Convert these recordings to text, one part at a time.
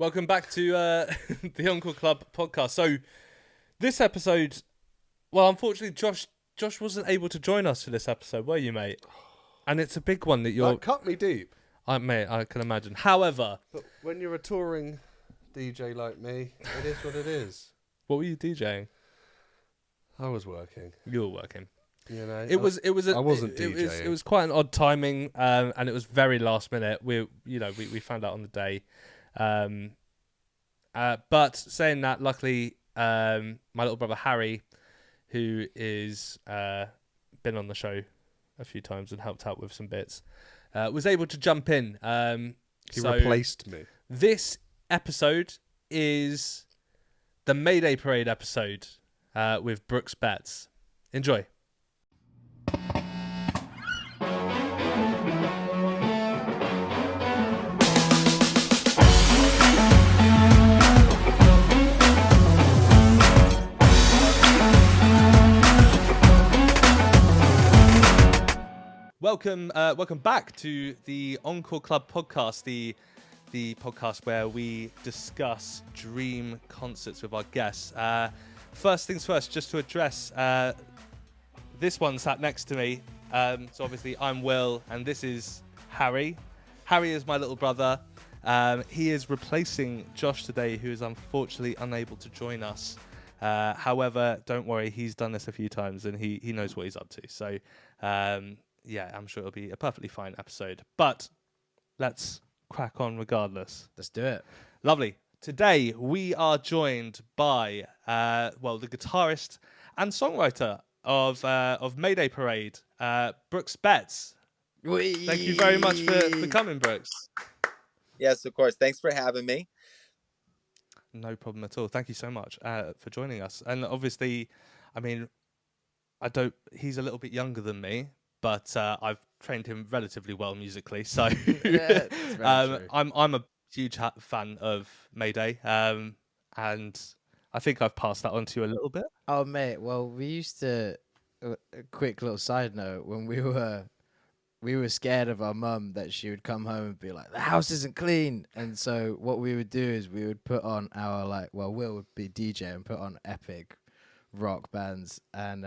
Welcome back to the Encore Club podcast. So this episode, well, unfortunately, Josh wasn't able to join us for this episode, were you, mate? And it's a big one that That cut me deep. Mate, I can imagine. However, But when you're a touring DJ like me, it is what it is. what were you DJing? I was working. You were working. You know, I wasn't DJing. It was quite an odd timing, and it was very last minute. We found out on the day. But saying that, luckily, my little brother Harri, who is been on the show a few times and helped out with some bits, was able to jump in. He replaced me. This episode is the Mayday Parade episode with Brooks Betts. Enjoy. Welcome back to the Encore Club podcast, the podcast where we discuss dream concerts with our guests. First things first, just to address this one sat next to me. So obviously I'm Will, and this is Harri. Harri is my little brother. He is replacing Josh today, who is unfortunately unable to join us. However, don't worry, he's done this a few times and he knows what he's up to. So yeah, I'm sure it'll be a perfectly fine episode. But let's crack on regardless. Let's do it. Lovely. Today we are joined by the guitarist and songwriter of Mayday Parade, Brooks Betts. Whee! Thank you very much for coming, Brooks. Yes, of course. Thanks for having me. No problem at all. Thank you so much for joining us. And obviously, I mean, he's a little bit younger than me, but I've trained him relatively well musically. So Yeah, that's very true. I'm a huge fan of Mayday, and I think I've passed that on to you a little bit. Oh, mate. Well, we used to. A quick little side note: when we were scared of our mum that she would come home and be like, "The house isn't clean," and so what we would do is we would put on our Will would be DJ and put on epic rock bands, and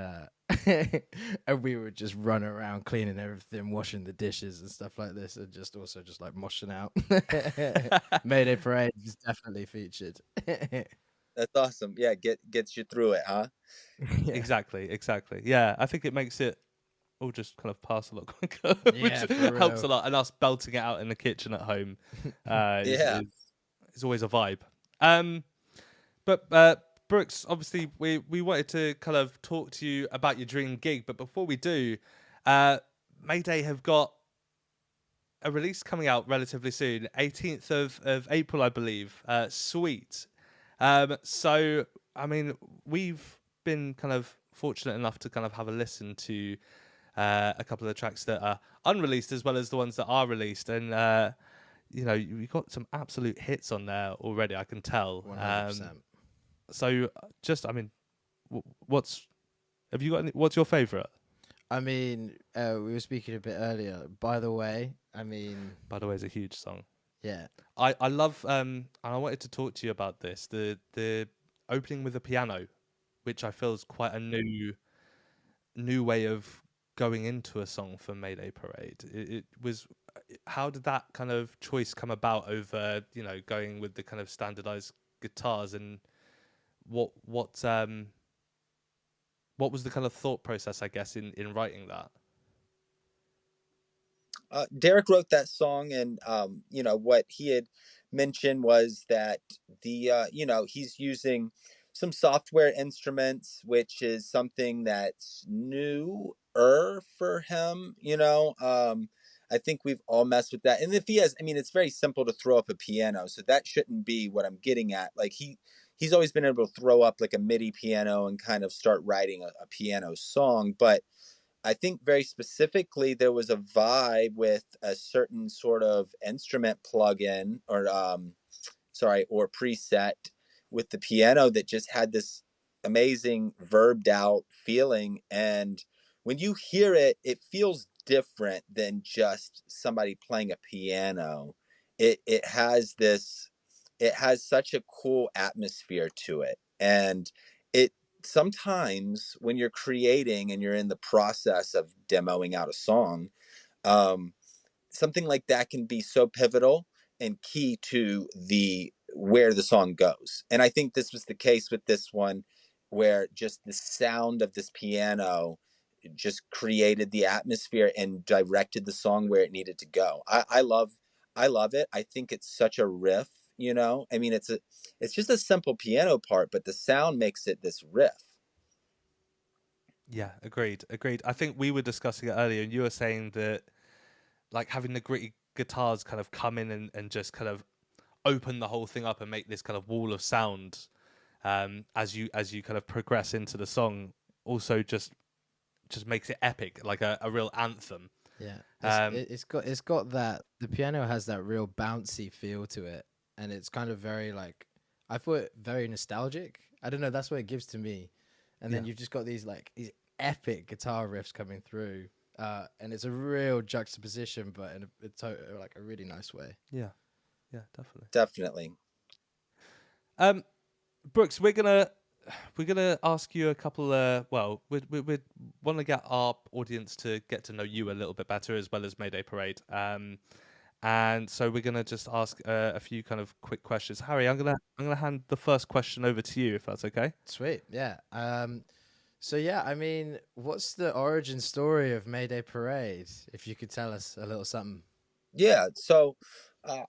and we would just run around cleaning everything, washing the dishes and stuff like this, and just like moshing out. Mayday Parade is definitely featured. That's awesome. Yeah, gets you through it, huh? Yeah. Exactly. Yeah, I think it makes it all just kind of pass a lot quicker, which Yeah, for helps a real. lot. And us belting it out in the kitchen at home Yeah. is always a vibe. But Brooks, obviously, we wanted to kind of talk to you about your dream gig. But before we do, Mayday have got a release coming out relatively soon, 18th of April, I believe. Sweet. So, I mean, we've been kind of fortunate enough to kind of have a listen to a couple of the tracks that are unreleased as well as the ones that are released. And, you've got some absolute hits on there already, I can tell. 100%. So, what's your favourite? I mean, we were speaking a bit earlier. By the way, By the way, it's a huge song. yeah. I love and I wanted to talk to you about this. The opening with the piano, which I feel is quite a new way of going into a song for Mayday Parade. It was, how did that kind of choice come about over, going with the kind of standardized guitars, and what was the kind of thought process, I guess, in writing that? Derek wrote that song, and what he had mentioned was that he's using some software instruments, which is something that's newer for him. I think we've all messed with that. And if he has, it's very simple to throw up a piano, so that shouldn't be what I'm getting at. Like he's always been able to throw up like a MIDI piano and kind of start writing a piano song, but I think very specifically there was a vibe with a certain sort of instrument plugin or preset with the piano that just had this amazing verbed out feeling. And when you hear it, it feels different than just somebody playing a piano. It has this it has such a cool atmosphere to it. And it sometimes when you're creating and you're in the process of demoing out a song, um, something like that can be so pivotal and key to the where the song goes. And I think this was the case with this one, where just the sound of this piano just created the atmosphere and directed the song where it needed to go. I love it. I think it's such a riff, you know. I mean, it's just a simple piano part, but the sound makes it this riff. Yeah, agreed. I think we were discussing it earlier, and you were saying that like having the gritty guitars kind of come in and just kind of open the whole thing up and make this kind of wall of sound as you kind of progress into the song also just makes it epic, like a real anthem. Yeah, Um, it's got that, the piano has that real bouncy feel to it, and it's kind of very like, I thought very nostalgic. I don't know, that's what it gives to me. And then Yeah. you've just got these epic guitar riffs coming through, and it's a real juxtaposition, but in like a really nice way. yeah, yeah, definitely. Definitely. Um, Brooks, we're gonna ask you a couple. Well, we want to get our audience to get to know you a little bit better, as well as Mayday Parade. And so we're gonna just ask a few kind of quick questions. Harry, I'm gonna hand the first question over to you, if that's okay. Sweet, yeah. So yeah, I mean, what's the origin story of Mayday Parade? If you could tell us a little something. Yeah. So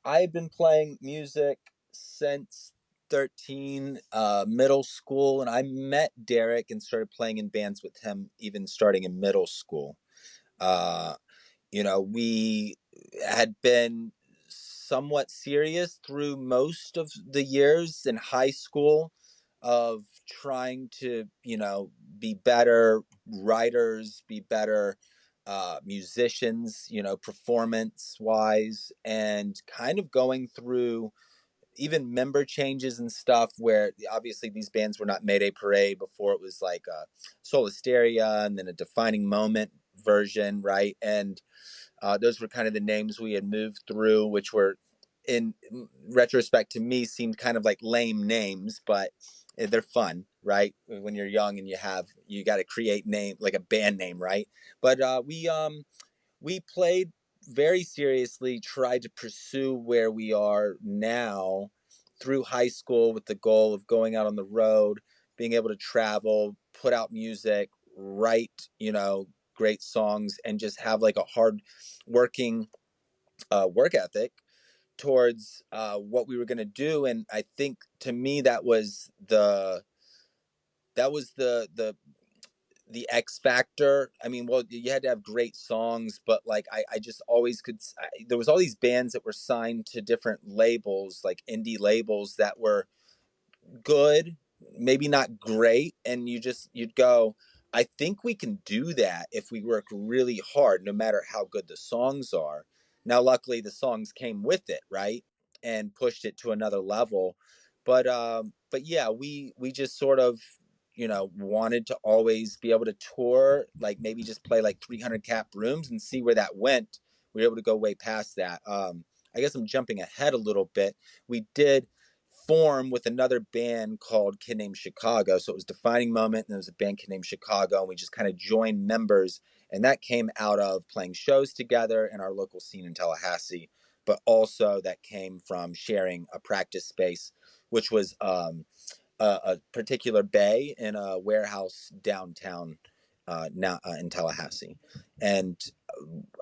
I've been playing music since 13, middle school, and I met Derek and started playing in bands with him even starting in middle school. Uh, you know, we had been somewhat serious through most of the years in high school of trying to, you know, be better writers, be better musicians, you know, performance wise, and kind of going through even member changes and stuff where obviously these bands were not Mayday Parade before. It was like a Solisteria and then a Defining Moment version, right? And those were kind of the names we had moved through, which were, in retrospect to me, seemed kind of like lame names, but they're fun, right? When you're young and you got to create name like a band name, right? But we played very seriously, tried to pursue where we are now through high school with the goal of going out on the road, being able to travel, put out music, write, you know, great songs, and just have like a hard working work ethic towards what we were going to do. And I think to me that was the X factor. I mean, well, you had to have great songs, but like I just always there was all these bands that were signed to different labels, like indie labels that were good, maybe not great, and you'd go, I think we can do that if we work really hard, no matter how good the songs are. Now, luckily, the songs came with it, right, and pushed it to another level. But yeah, we just sort of, you know, wanted to always be able to tour, like maybe just play like 300 cap rooms and see where that went. We were able to go way past that. I guess I'm jumping ahead a little bit. We did form with another band called Kid Named Chicago. So it was Defining Moment, and there was a band Kid Named Chicago, and we just kind of joined members. And that came out of playing shows together in our local scene in Tallahassee, but also that came from sharing a practice space, which was a particular bay in a warehouse downtown now in Tallahassee. And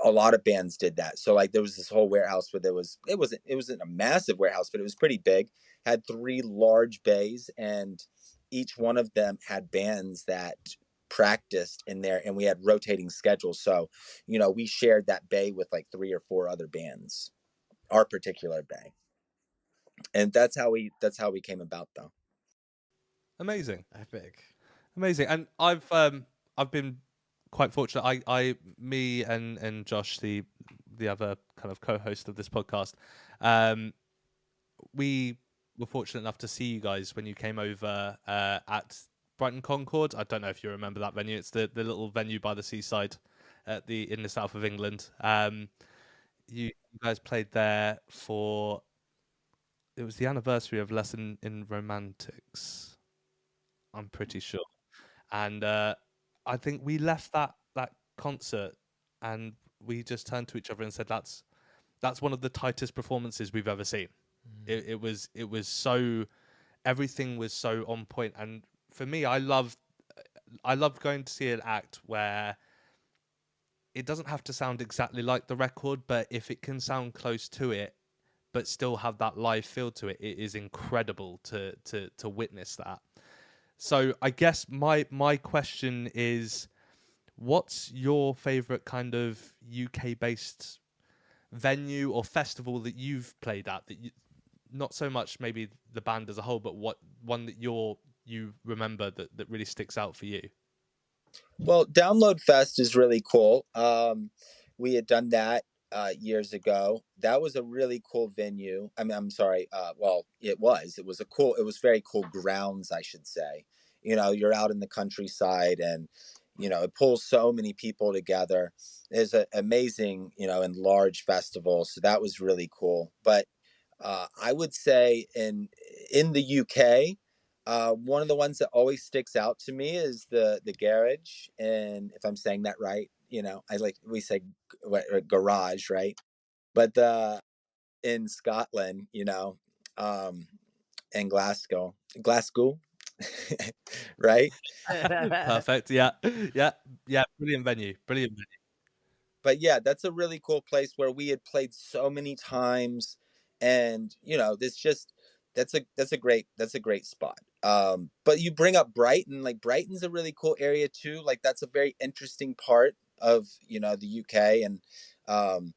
a lot of bands did that. So like there was this whole warehouse where it wasn't a massive warehouse, but it was pretty big. Had three large bays, and each one of them had bands that practiced in there, and we had rotating schedules. So, you know, we shared that bay with like three or four other bands, our particular bay. And that's how we came about though. Amazing, Epic. amazing. And I've been quite fortunate. Me and Josh, the other kind of co-host of this podcast, um, we were fortunate enough to see you guys when you came over at Brighton Concord. I don't know if you remember that venue. It's the little venue by the seaside in the south of England. You guys played there for it was the anniversary of Lesson in Romantics. I'm pretty sure, and I think we left that concert, and we just turned to each other and said, "That's one of the tightest performances we've ever seen." It was so, everything was so on point, and for me, I love going to see an act where it doesn't have to sound exactly like the record, but if it can sound close to it, but still have that live feel to it, it is incredible to witness that. So I guess my question is, what's your favorite kind of UK based venue or festival that you've played at, that you, not so much maybe the band as a whole, but what one that you remember that really sticks out for you? Well, Download Fest is really cool. We had done that years ago. That was a really cool venue. I mean, I'm sorry. Well, it was. It was a cool. It was very cool grounds, I should say. You know, you're out in the countryside, and it pulls so many people together. It's an amazing, and large festival. So that was really cool. But I would say in the UK. One of the ones that always sticks out to me is the garage, and if I'm saying that right, I like we say garage, right? But the in Scotland, um, in Glasgow, right? Perfect. Yeah, yeah, yeah. Brilliant venue. Brilliant venue. But yeah, that's a really cool place where we had played so many times, and this just that's a great spot. But you bring up Brighton. Like, Brighton's a really cool area too. Like, that's a very interesting part of the UK, and um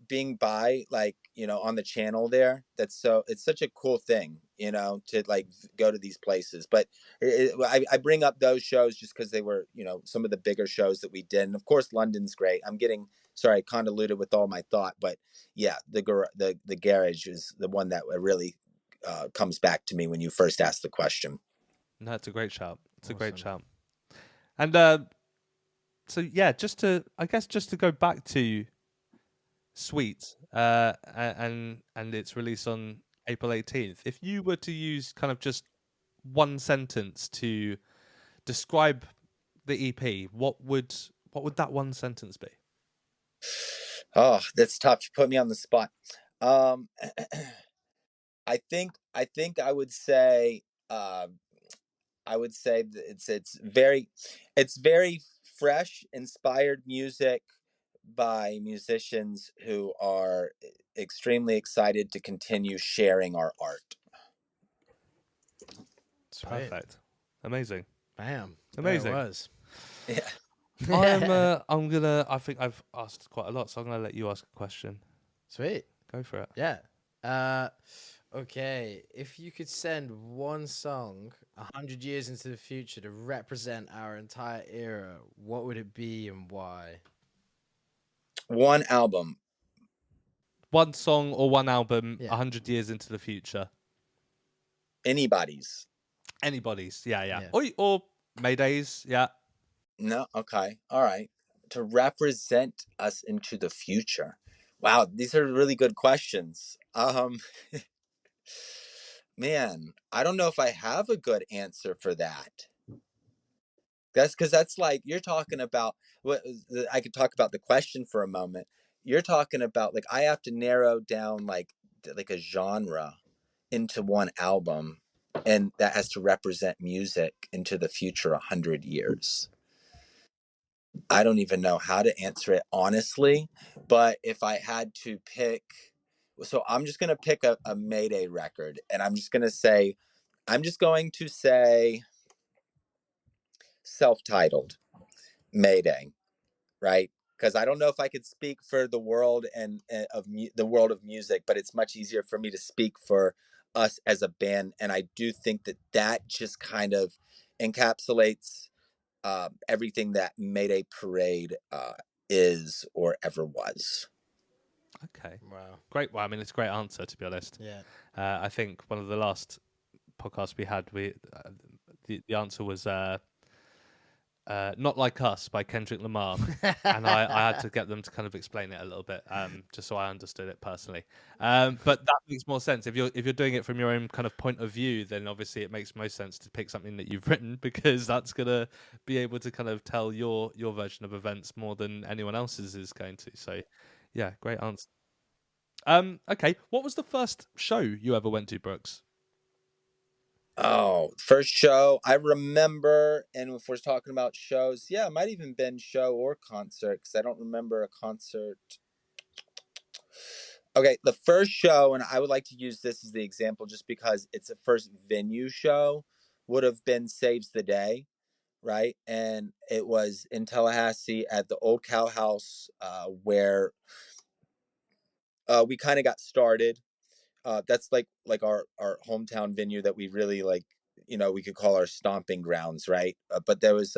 being by, like, on the channel there. It's such a cool thing, to like go to these places. But I bring up those shows just because they were, some of the bigger shows that we did. And of course, London's great. I'm getting, sorry, convoluted with all my thought, but yeah, the garage is the one that really comes back to me when you first asked the question. No, it's a great shout. It's a great Awesome. shout. And so yeah, just to go back to Sweet, and its release on April 18th. If you were to use kind of just one sentence to describe the EP, what would that one sentence be? Oh, that's tough. You put me on the spot. Um, I think uh, I would say that it's very fresh, inspired music by musicians who are extremely excited to continue sharing our art. Sweet. Perfect. Amazing. Bam. Amazing. There it was. Yeah. I think I've asked quite a lot, so I'm gonna let you ask a question. Sweet. Go for it. Yeah. Okay. If you could send one song 100 years into the future to represent our entire era, what would it be and why? One album. One song or one album, Yeah. 100 years into the future. Anybody's. Anybody's, yeah. Yeah. Or Mayday's, yeah. No? Okay. All right. To represent us into the future. Wow, these are really good questions. Man, I don't know if I have a good answer for that. That's because that's like you're talking about what I could talk about the question for a moment. You're talking about, like, I have to narrow down like a genre into one album, and that has to represent music into the future 100 years. I don't even know how to answer it honestly, but if I had to pick, so I'm just gonna pick a Mayday record, and I'm just going to say self-titled Mayday, right? Because I don't know if I could speak for the world and the world of music, but it's much easier for me to speak for us as a band, and I do think that just kind of encapsulates everything that Mayday Parade is or ever was. Okay. Wow. Great. Well, I mean, it's a great answer, to be honest. Yeah. I think one of the last podcasts we had, the answer was Not Like Us by Kendrick Lamar. And I had to get them to kind of explain it a little bit, just so I understood it personally. But that makes more sense. If you're doing it from your own kind of point of view, then obviously it makes most sense to pick something that you've written, because that's gonna be able to kind of tell your version of events more than anyone else's is going to. So yeah, great answer. Okay, what was the first show you ever went to, Brooks? Oh, first show I remember, and if we're talking about shows, yeah, it might even been show or concert because I don't remember a concert. Okay, the first show, and I would like to use this as the example just because it's a first venue show, would have been Saves the Day, right? And it was in Tallahassee at the Old Cow House, where we kind of got started. That's like our hometown venue that we really like. We could call our stomping grounds, right? But there was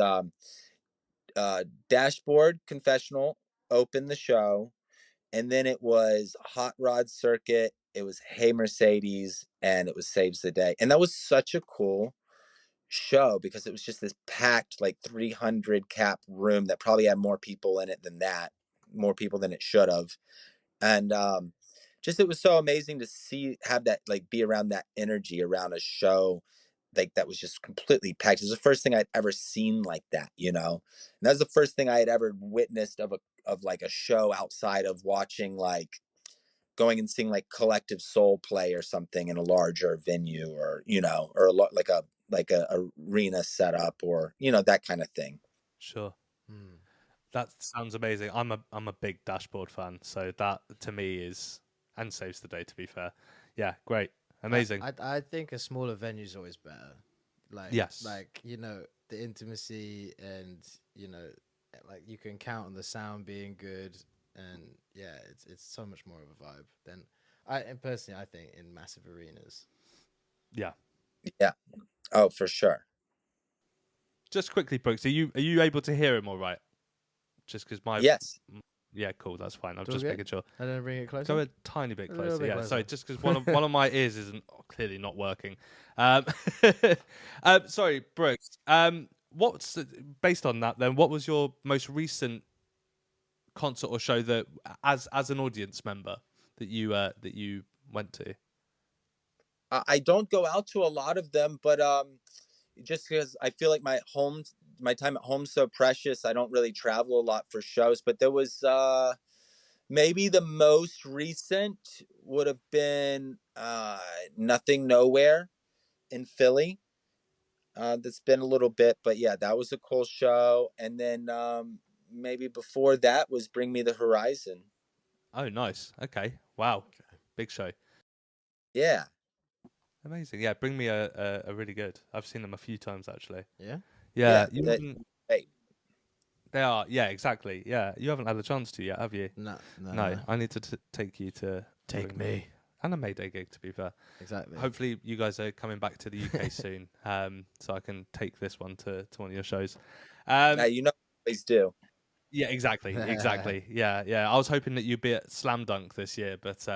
Dashboard Confessional opened the show, and then it was Hot Rod Circuit. It was Hey Mercedes, and it was Saves the Day, and that was such a cool show because it was just this packed like 300 cap room that probably had more people in it than that, more people than it should have. And just it was so amazing to have that, like, be around that energy around a show like that was just completely packed. It was the first thing I'd ever seen like that. And that was the first thing I had ever witnessed of like a show outside of watching, like, going and seeing like Collective Soul play or something in a larger venue, or or like a arena setup, or that kind of thing. Sure. Hmm. That sounds amazing. I'm a big Dashboard fan, so that to me is, and Saves the Day, to be fair. Yeah, great. Amazing. I think a smaller venue is always better. Yes. The intimacy, and like you can count on the sound being good, and yeah, it's so much more of a vibe than and personally I think in massive arenas. Yeah. Yeah. Oh, for sure. Just quickly, Brooks, are you able to hear him all right? Just because Yes. yeah, cool, that's fine. I'm It's all just good? making sure. And then bring it closer. Go a tiny bit A little closer. bit Yeah, closer. sorry, just because one of my ears isn't clearly not working. Sorry, Brooks. What's based on that then? What was your most recent concert or show that, as an audience member, that you went to? I don't go out to a lot of them, but just because I feel like my time at home's so precious, I don't really travel a lot for shows. But there was maybe the most recent would have been Nothing Nowhere in Philly. That's been a little bit, but yeah, that was a cool show. And then maybe before that was Bring Me the Horizon. Oh, nice. Okay. Wow. Big show. Yeah. Amazing. Yeah, Bring Me a really good. I've seen them a few times actually. Yeah. Yeah, Yeah. you haven't. Hey. They are. Yeah, exactly. Yeah, you haven't had a chance to yet, have you? No. No, I need to take you to Take Bring me. and a Mayday gig, to be fair. Exactly. Hopefully, you guys are coming back to the UK soon, so I can take this one to one of your shows. Now always do. Yeah, exactly. Yeah. I was hoping that you'd be at Slam Dunk this year, but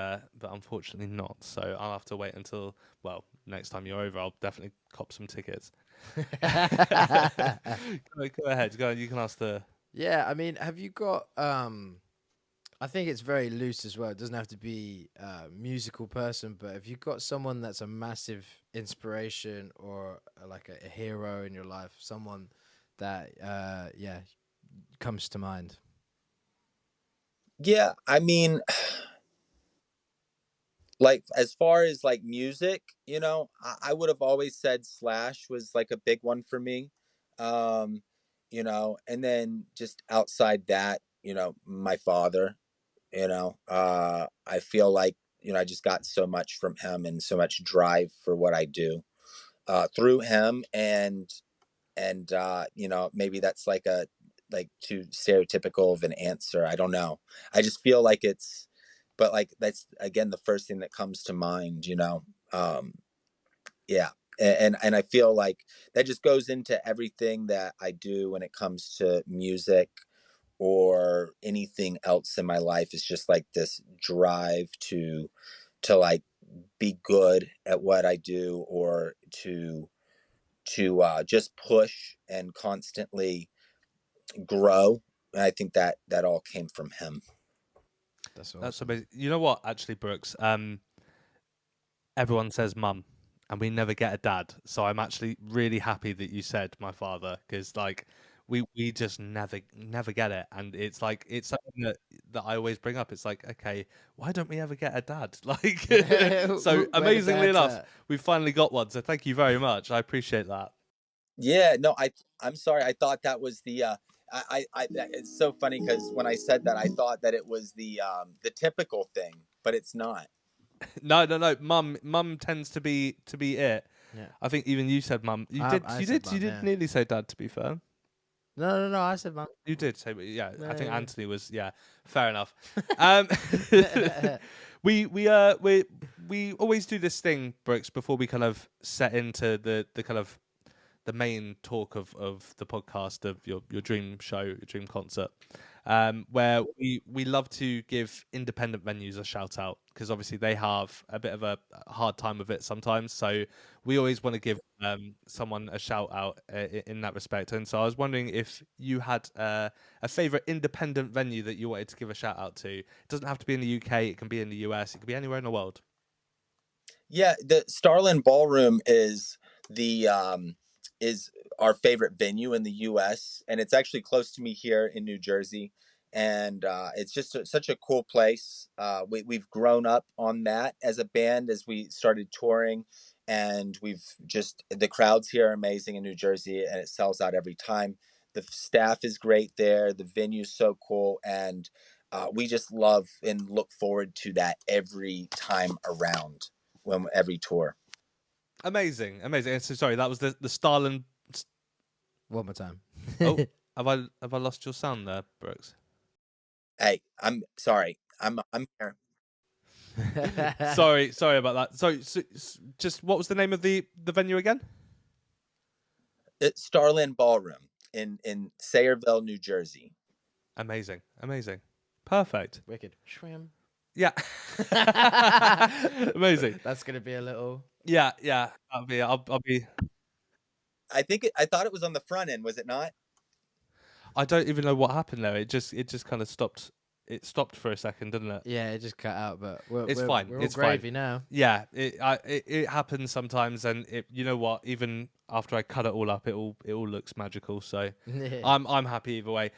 unfortunately not. So I'll have to wait until, well, next time you're over. I'll definitely cop some tickets. Go ahead. Go on. You can ask the. Yeah, I mean, have you got I think it's very loose as well. It doesn't have to be a musical person, but if you've got someone that's a massive inspiration, or like a hero in your life, someone that comes to mind. Yeah, I mean, like, as far as like music, I would have always said Slash was like a big one for me. Um, and then just outside that, my father. I feel like, I just got so much from him and so much drive for what I do through him. And maybe that's like too stereotypical of an answer. I don't know. I just feel like but like that's again the first thing that comes to mind. Yeah. And I feel like that just goes into everything that I do when it comes to music or anything else in my life. Is just like this drive to like be good at what I do, or to just push and constantly grow. And I think that all came from him. That's awesome. That's amazing. You know what, actually, Brooks? Everyone says mum, and we never get a dad. So I'm actually really happy that you said my father, because like we just never get it, and it's like it's something that I always bring up. It's like, okay, why don't we ever get a dad? Like, so Where the amazingly dad's enough, at? we finally got one. So thank you very much. I appreciate that. Yeah, no, I'm sorry. I thought that was the it's so funny because when I said that, I thought that it was the typical thing, but it's not. No, no, no. Mum tends to be it. Yeah. I think even you said mum. You I did. said You did. mum, You did yeah. nearly say dad. To be fair, No. I said mum. you did say. Yeah, I think Yeah. Anthony was. Yeah, fair enough. Um, we always do this thing, Brooks, before we kind of set into the kind of the main talk of the podcast of your dream show, your dream concert, where we love to give independent venues a shout out, because obviously they have a bit of a hard time with it sometimes. So we always want to give someone a shout out in that respect. And so I was wondering if you had a favorite independent venue that you wanted to give a shout out to. It doesn't have to be in the UK. It can be in the US. It can be anywhere in the world. Yeah, the Starland Ballroom the is our favorite venue in the U.S. and it's actually close to me here in New Jersey, and it's just such a cool place. We've grown up on that as a band as we started touring, and the crowds here are amazing in New Jersey, and it sells out every time. The staff is great there. The venue's so cool, and we just love and look forward to that every time around when every tour. Amazing, amazing. And so sorry, that was the Starland. One more time. Oh, have I lost your sound there, Brooks? Hey, I'm sorry. I'm here. Sorry about that. So just what was the name of the venue again? It's Starland Ballroom in Sayreville, New Jersey. Amazing, perfect. Wicked. Shrimp. Yeah, amazing. That's gonna be a little. Yeah. I'll be. I thought it was on the front end, was it not? I don't even know what happened there. It just kind of stopped. It stopped for a second, didn't it? Yeah, it just cut out, but It's fine. We're all It's gravy fine. now. Yeah, it happens sometimes, and you know what? Even after I cut it all up, it all looks magical. So I'm happy either way.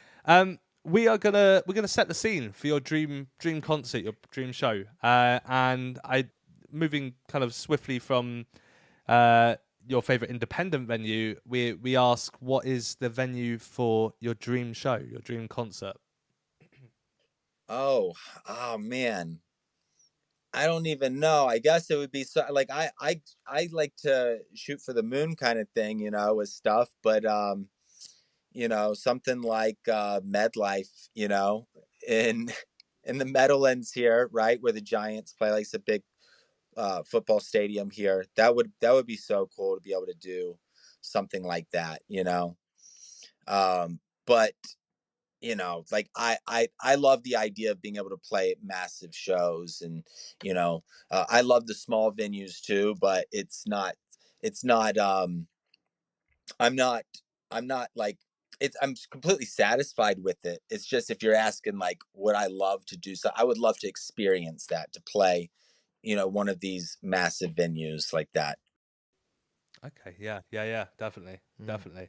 We're gonna set the scene for your dream concert, your dream show. And moving kind of swiftly from your favorite independent venue, we ask, what is the venue for your dream show, your dream concert? Oh, oh man. I don't even know. I guess it would be like I like to shoot for the moon kind of thing, with stuff, but something like MedLife, in in the Meadowlands here, right, where the Giants play, like it's a big football stadium here. That would be so cool to be able to do something like that. But like I love the idea of being able to play at massive shows, and I love the small venues too, but it's not I'm not I'm not like I'm completely satisfied with it. It's just, if you're asking like would I love to do so, I would love to experience that, to play one of these massive venues like that. Okay, yeah, definitely, Mm. definitely.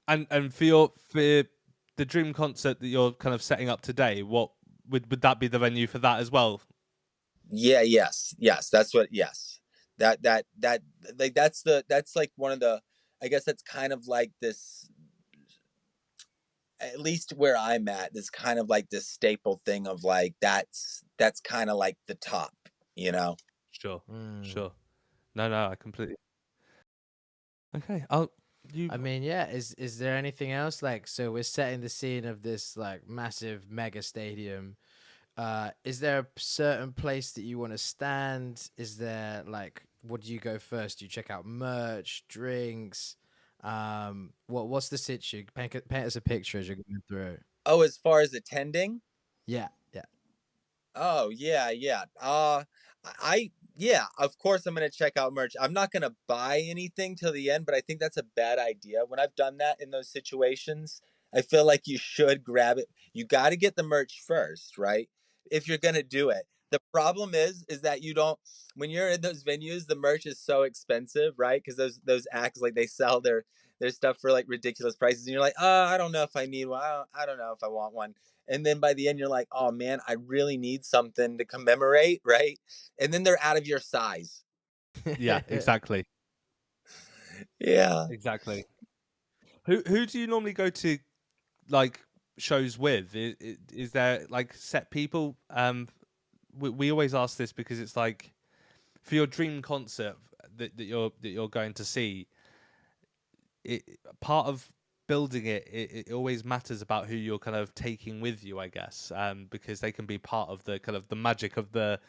And for the dream concert that you're kind of setting up today, what would that be the venue for that as well? Yeah, yes, that like that's like one of the, I guess that's kind of like this, at least where I'm at, this kind of like this staple thing of like that's kind of like the top, you know. Sure, Mm. sure. No, I completely. Okay, I'll you. I mean, yeah. Is there anything else? Like, so we're setting the scene of this like massive mega stadium. Is there a certain place that you want to stand? Is there like, what do you go first? Do you check out merch, drinks? What's the situ? Paint us a picture as you're going through. Oh, as far as attending, Yeah, yeah. oh yeah. Yeah, of course I'm gonna check out merch. I'm not gonna buy anything till the end, but I think that's a bad idea. When I've done that in those situations, I feel like you should grab it. You got to get the merch first, right? If you're gonna do it. The problem is that you don't. When you're in those venues, the merch is so expensive, right? Because those acts, like, they sell their stuff for like ridiculous prices, and you're like, oh, I don't know if I need one. I don't know if I want one. And then by the end, you're like, oh man, I really need something to commemorate, right? And then they're out of your size. Yeah, exactly. Yeah. Exactly. Who do you normally go to, like, shows with? Is there like set people? We always ask this because it's like, for your dream concert that you're going to see, it part of building it always matters about who you're kind of taking with you, I guess, because they can be part of the kind of the magic of the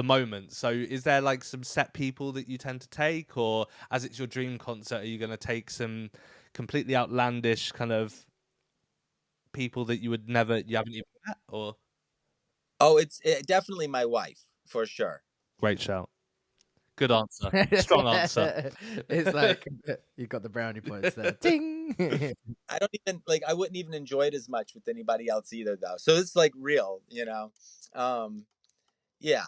moment. So is there like some set people that you tend to take, or as it's your dream concert, are you going to take some completely outlandish kind of people that you haven't even met? Or Oh, it's definitely my wife for sure. great shout, good answer, strong answer. It's like you got the brownie points there. Ting. I don't even like. I wouldn't even enjoy it as much with anybody else either, though. So it's like real, you know. Um, yeah,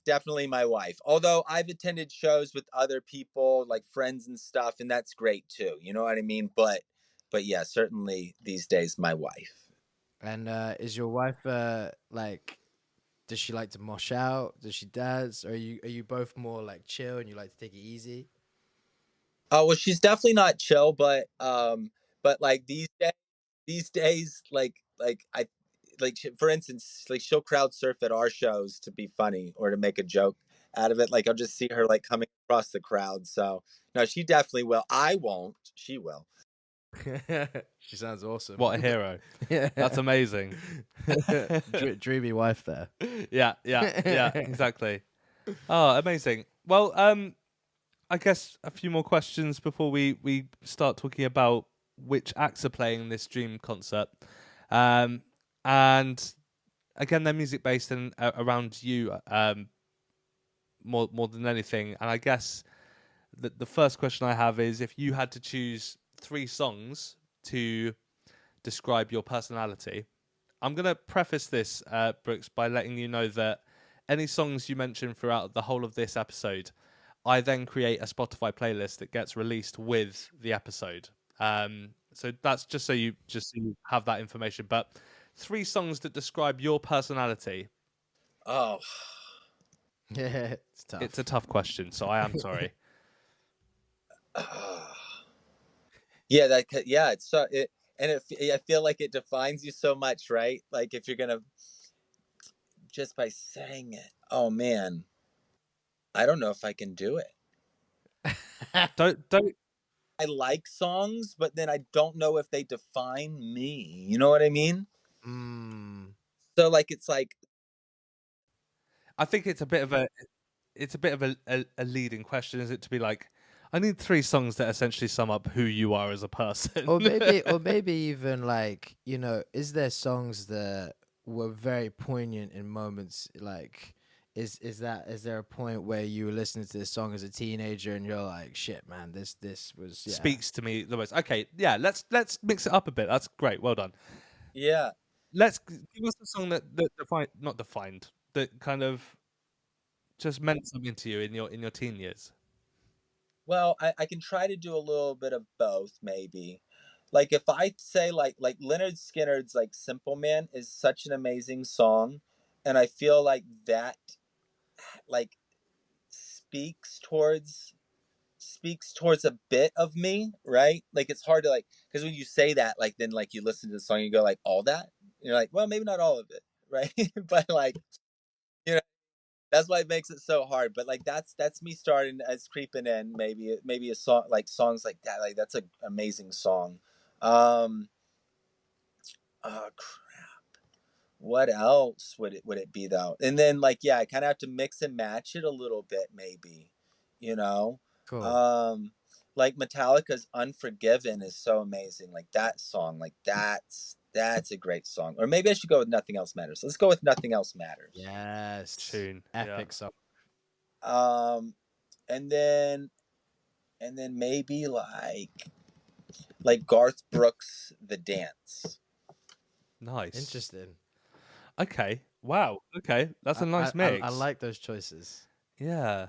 definitely my wife. Although I've attended shows with other people, like friends and stuff, and that's great too. You know what I mean? But yeah, certainly these days, my wife. And is your wife like? Does she like to mosh out? Does she dance? Or are you both more like chill and you like to take it easy? Oh well, she's definitely not chill, but like these days, like I like for instance, like she'll crowd surf at our shows to be funny or to make a joke out of it. Like I'll just see her like coming across the crowd. So no, she definitely will. I won't. She will. She sounds awesome. What a hero! Yeah. That's amazing. Dreamy wife there. Yeah, exactly. Oh, amazing. Well, I guess a few more questions before we start talking about which acts are playing this dream concert. And again, they're music based and around you, more than anything. And I guess the first question I have is, if you had to choose 3 songs to describe your personality. I'm going to preface this, Brooks, by letting you know that any songs you mention throughout the whole of this episode, I then create a Spotify playlist that gets released with the episode. So that's just so you have that information. But 3 songs that describe your personality. Oh, Yeah, it's tough. It's a tough question, so I am sorry. yeah, yeah. It's so it, and I feel like it defines you so much, right? Like if you're gonna just by saying it. Oh man, I don't know if I can do it. don't I like songs, but then I don't know if they define me. You know what I mean? Mm. So like it's like, I think it's a bit of a leading question, is it, to be like, I need 3 songs that essentially sum up who you are as a person. Or maybe even like, is there songs that were very poignant in moments, like is there a point where you were listening to this song as a teenager and you're like, shit man, this was, yeah. Speaks to me the most. Okay, yeah, let's mix it up a bit. That's great. Well done. yeah. Let's give us a song that defined, not defined, that kind of just meant something to you in your teen years. Well, I can try to do a little bit of both, maybe. Like if I say like Leonard Skinner's like Simple Man is such an amazing song, and I feel like that like speaks towards speaks towards a bit of me, right? Like it's hard to like, because when you say that, like then like you listen to the song, you go like all that, you're like, well, maybe not all of it, right? But like, you know, that's why it makes it so hard. But like that's me starting as creeping in, maybe a song like songs like that, like that's an amazing song. um oh what else would it be though? And then like, yeah, I kind of have to mix and match it a little bit, maybe, you know. Cool. um like Metallica's Unforgiven is so amazing, like that song, like that's a great song. Or maybe I should go with Nothing Else Matters. Let's go with Nothing Else Matters. Yes. Tune. Yeah. Epic song. um and then maybe like like Garth Brooks' The Dance. Nice. Interesting. Okay. Wow. Okay. That's a nice mix. I like those choices. Yeah.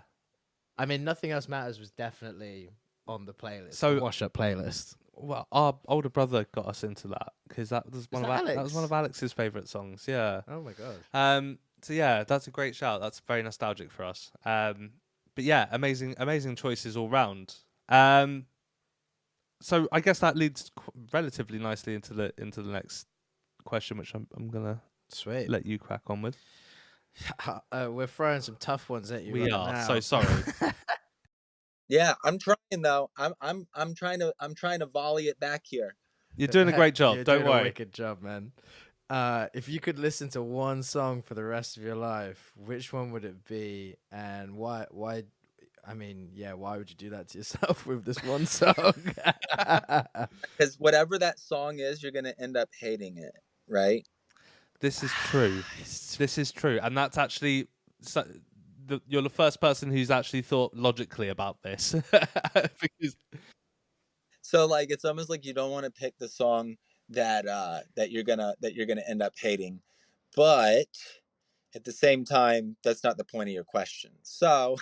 I mean, Nothing Else Matters was definitely on the playlist. So- the wash up playlist. Well, our older brother got us into that because that was one of that that was one Alex? of Alex's favorite songs. Yeah. Oh my god. So yeah, that's a great shout. That's very nostalgic for us. But yeah, amazing choices all round. So I guess that leads relatively nicely into the next question, which I'm gonna Sweet. let you crack on with. We're throwing some tough ones at you. We right are now. so sorry. Yeah, I'm trying though. I'm trying to volley it back here. You're doing a great job. You're Don't doing a worry. wicked job, man. If you could listen to one song for the rest of your life, which one would it be, and why? Why? I mean, yeah, why would you do that to yourself with this one song? Because whatever that song is, you're gonna end up hating it, right? This is true. This is true, and that's actually you're the first person who's actually thought logically about this because So like it's almost like you don't want to pick the song that that you're gonna end up hating, but at the same time, that's not the point of your question. So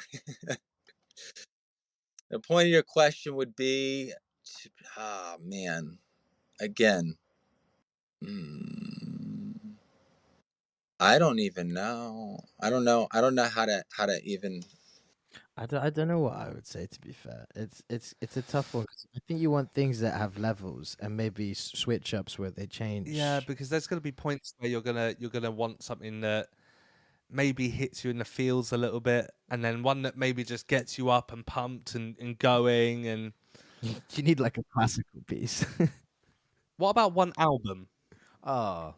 the point of your question would be, ah man, again, I don't even know. I don't know how to even. I don't know what I would say, to be fair. It's a tough one. 'Cause I think you want things that have levels and maybe switch ups where they change. yeah, because there's going to be points where you're gonna want something that maybe hits you in the feels a little bit, and then one that maybe just gets you up and pumped and going. And You need like a classical piece. what about one album? Oh,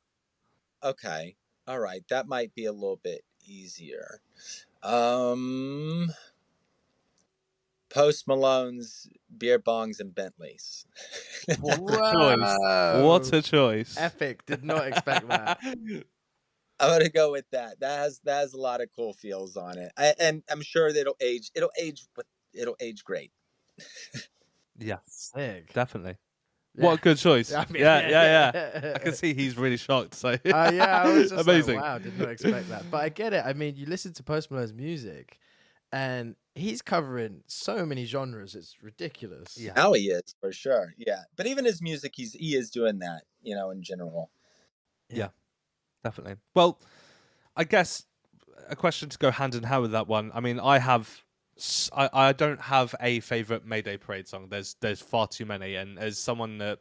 Okay, all right, that might be a little bit easier. Post Malone's Beer Bongs and Bentleys. What a choice! What a choice! Epic. Did not expect that. I'm gonna go with that. That has a lot of cool feels on it, and I'm sure that it'll age great. Yeah, Sick. definitely. Yeah. What a good choice! I mean, yeah. I can see he's really shocked. So yeah, I was just amazing. like, wow, did not expect that. But I get it. I mean, you listen to Post Malone's music, and he's covering so many genres. It's ridiculous. Yeah. Now he is for sure. Yeah, but even his music, he is doing that. You know, in general. Yeah, definitely. Well, I guess a question to go hand in hand with that one. I mean, I don't have a favorite Mayday Parade song. There's far too many, and as someone that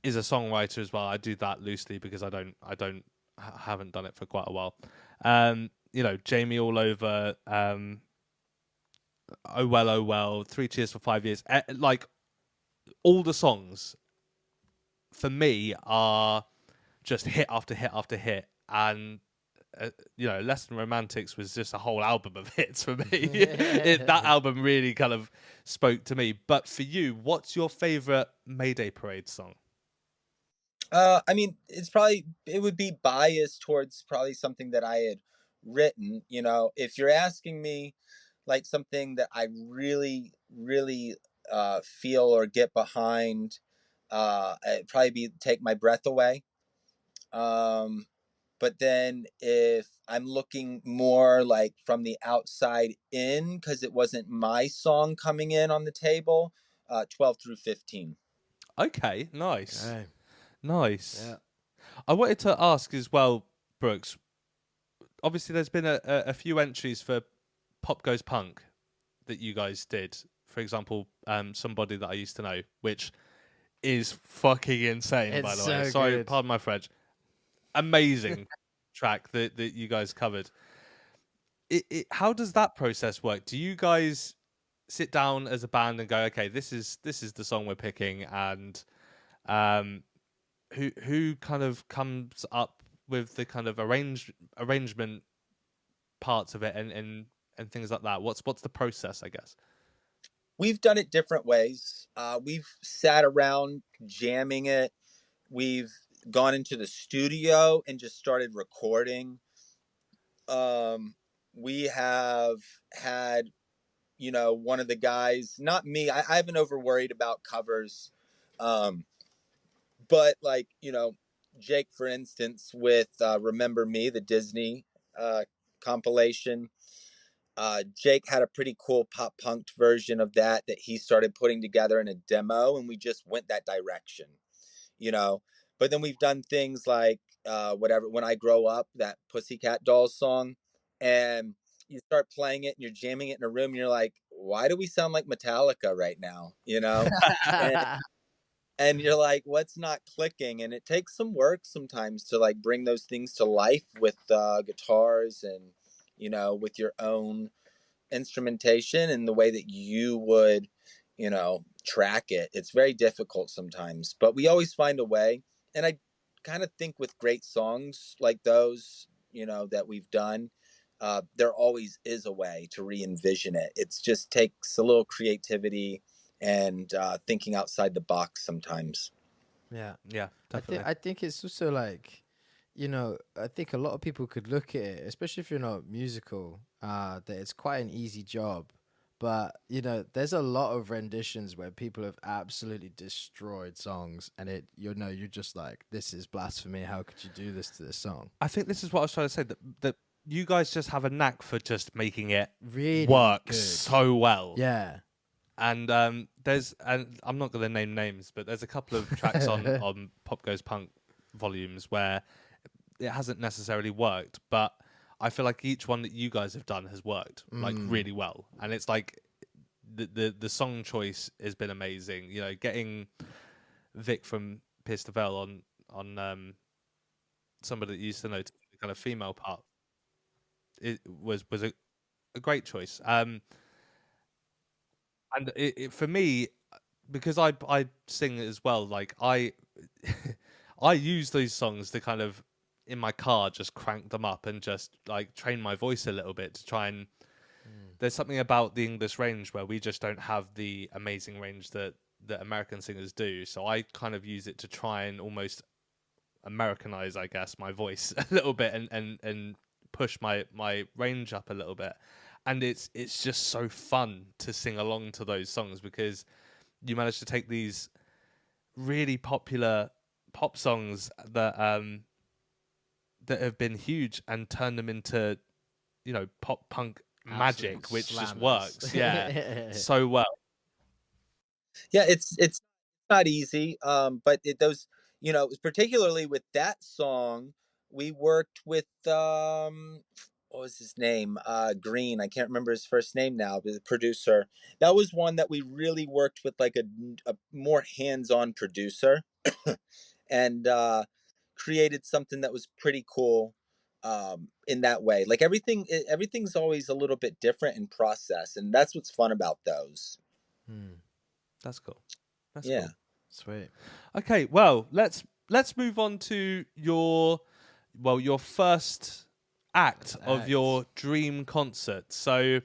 is a songwriter as well, I do that loosely because I haven't done it for quite a while. You know, Jamie All Over, Oh Well, 3 Cheers for 5 Years. Like all the songs for me are just hit after hit after hit, and you know, Less Than Romantics was just a whole album of hits for me. That album really kind of spoke to me. But for you, what's your favorite Mayday Parade song? I mean, it would be biased towards probably something that I had written. You know, if you're asking me, like something that I really feel or get behind, it'd probably be "Take My Breath Away." Um, but then if I'm looking more like from the outside in, because it wasn't my song coming in on the table, 12 through 15. Okay, nice. Okay. Nice. Yeah. I wanted to ask as well, Brooks. Obviously, there's been a few entries for Pop Goes Punk that you guys did. For example, Somebody That I Used to Know, which is fucking insane, by It's the way. so Sorry, good. pardon my French. Amazing track that you guys covered. How does that process work? Do you guys sit down as a band and go, okay, this is the song we're picking, and who kind of comes up with the kind of arrangement parts of it and things like that? What's the process, I guess? We've done it different ways. We've sat around jamming it. We've gone into the studio and just started recording. We have had, one of the guys, not me, I haven't over worried about covers. Um, but like, Jake, for instance, with Remember Me, the Disney compilation, Jake had a pretty cool pop punk version of that he started putting together in a demo, and we just went that direction, you know. But then we've done things like whatever, When I Grow Up, that Pussycat Dolls song, and you start playing it and you're jamming it in a room and you're like, why do we sound like Metallica right now, and you're like, what's not clicking? And it takes some work sometimes to like bring those things to life with guitars and with your own instrumentation and the way that you would track it. It's very difficult sometimes, but we always find a way. And I kind of think with great songs like those that we've done, there always is a way to re-envision it. It just takes a little creativity and thinking outside the box sometimes. Yeah. Yeah, definitely. I think it's also like, I think a lot of people could look at it, especially if you're not musical, that it's quite an easy job. But, there's a lot of renditions where people have absolutely destroyed songs, and you're just like, this is blasphemy. How could you do this to this song? I think this is what I was trying to say, that you guys just have a knack for just making it Really work good. so well. Yeah. And and I'm not going to name names, but there's a couple of tracks on Pop Goes Punk volumes where it hasn't necessarily worked, but I feel like each one that you guys have done has worked like really well. And it's like the song choice has been amazing. Getting Vic from Pierce the Veil on somebody that used to know the kind of female part, it was a great choice. And for me, because I sing as well, like I I use those songs to kind of in my car just crank them up and just like train my voice a little bit to try and there's something about the English range where we just don't have the amazing range that American singers do. So I kind of use it to try and almost Americanize, I guess, my voice a little bit and push my range up a little bit. And it's just so fun to sing along to those songs because you manage to take these really popular pop songs that have been huge and turn them into pop punk magic, Absolute which just slammers. works so well. Yeah, it's not easy, but those particularly with that song, we worked with what was his name, Green, I can't remember his first name now, but the producer. That was one that we really worked with, like a more hands-on producer and created something that was pretty cool in that way. Like everything's always a little bit different in process, and that's what's fun about those. That's cool. That's Yeah. cool. Sweet. Okay, well, let's move on to your first act of your dream concert. So,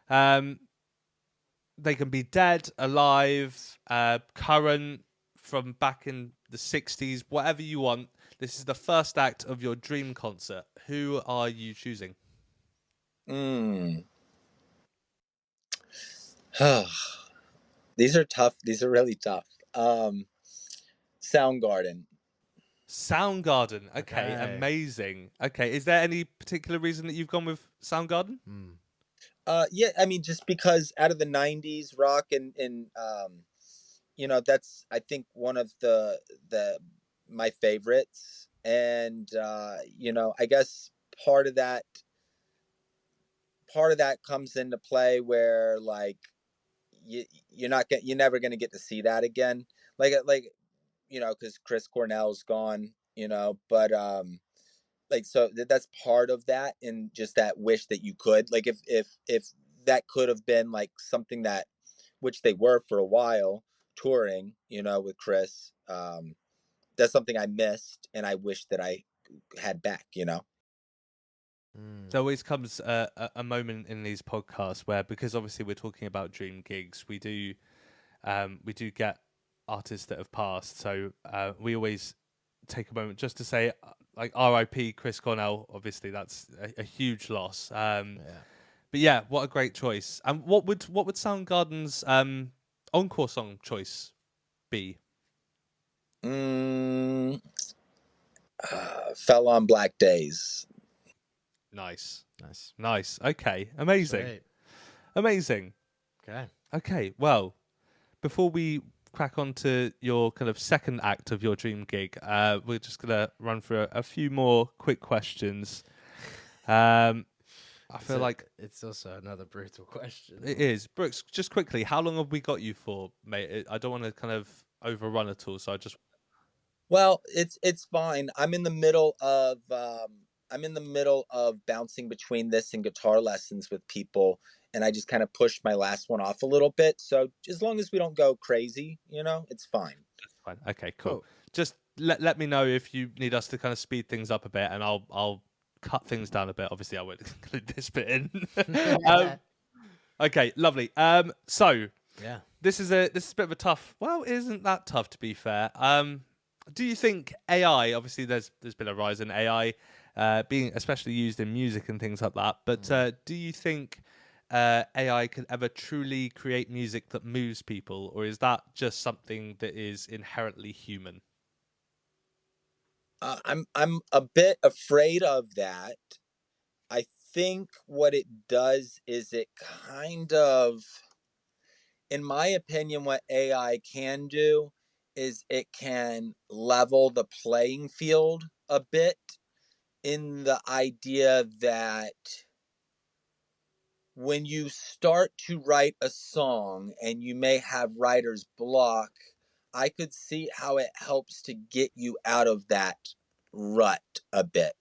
they can be dead, alive, current, from back in the 60s, whatever you want. This is the first act of your dream concert. Who are you choosing? These are tough. These are really tough. Soundgarden. Soundgarden. Okay, amazing. Okay, is there any particular reason that you've gone with Soundgarden? Yeah, I mean, just because out of the '90s rock and that's, I think, one of the my favorites, and I guess part of that comes into play where like you're never gonna get to see that again, like because Chris Cornell's gone, but like so that's part of that, and just that wish that you could, like, if that could have been like something that, which they were for a while touring, with Chris. That's something I missed and I wish that I had back. There always comes a moment in these podcasts where, because obviously we're talking about dream gigs, we do get artists that have passed. So we always take a moment just to say, like, R.I.P. Chris Cornell. Obviously, that's a huge loss. But yeah, what a great choice. And what would Soundgarden's encore song choice be? Mm, Fell on Black Days. Nice. Nice. Nice. Okay. Amazing. Sweet. Amazing. Okay. Okay. Well, before we crack on to your kind of second act of your dream gig, we're just gonna run through a few more quick questions. I feel like it's also another brutal question. it is. Brooks, just quickly, how long have we got you for, mate? I don't want to kind of overrun at all, so I just Well, it's fine. I'm in the middle of bouncing between this and guitar lessons with people, and I just kind of pushed my last one off a little bit. So as long as we don't go crazy, it's fine. fine. Okay, cool. Just let me know if you need us to kind of speed things up a bit, and I'll cut things down a bit. Obviously, I won't include this bit in. Okay, lovely. So Yeah. this is a bit of a tough. Well, it isn't that tough to be fair. Do you think AI? Obviously, there's been a rise in AI, being especially used in music and things like that. But do you think AI can ever truly create music that moves people, or is that just something that is inherently human? I'm a bit afraid of that. I think what it does is it kind of, in my opinion, what AI can do is it can level the playing field a bit, in the idea that when you start to write a song and you may have writer's block, I could see how it helps to get you out of that rut a bit.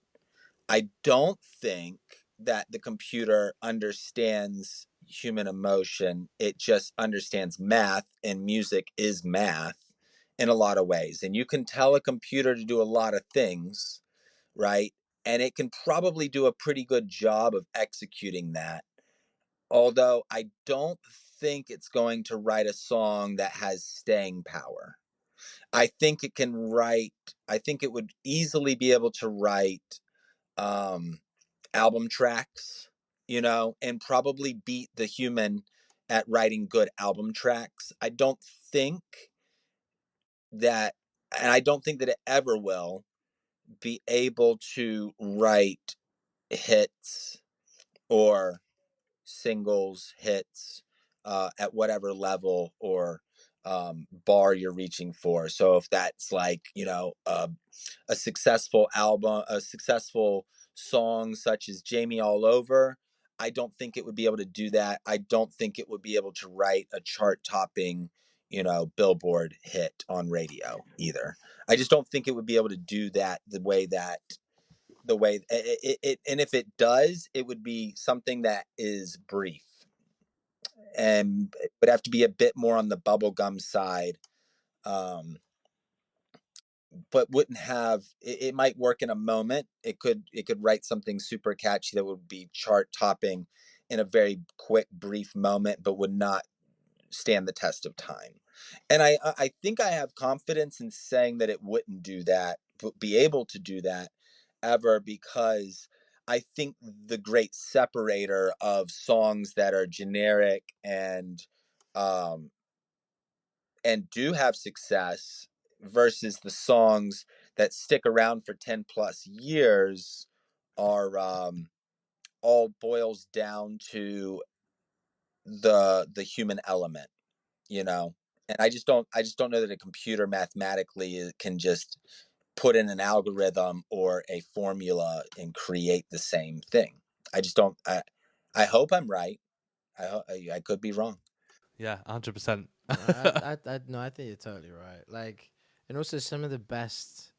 I don't think that the computer understands human emotion. It just understands math, and music is math in a lot of ways. And you can tell a computer to do a lot of things, right? And it can probably do a pretty good job of executing that. Although I don't think it's going to write a song that has staying power. I think it can write, I think it would easily be able to write um, album tracks, and probably beat the human at writing good album tracks. I don't think that, and I don't think that it ever will be able to write hits or singles, hits, at whatever level or bar you're reaching for. So if that's like, a successful album, a successful song such as Jamie All Over, I don't think it would be able to do that. I don't think it would be able to write a chart topping, Billboard hit on radio either. I just don't think it would be able to do that the way it, and if it does, it would be something that is brief and it would have to be a bit more on the bubblegum side. um but wouldn't have it might work in a moment. It could write something super catchy that would be chart topping in a very quick brief moment, but would not stand the test of time. And I think I have confidence in saying that it wouldn't do that, but be able to do that ever, because I think the great separator of songs that are generic um and do have success versus the songs that stick around for 10 plus years are all boils down to the human element, you know. And I just don't know that a computer mathematically can just put in an algorithm or a formula and create the same thing. I just don't. I hope I'm right. I could be wrong. Yeah, 100%. No, I think you're totally right. Like, and also some of the best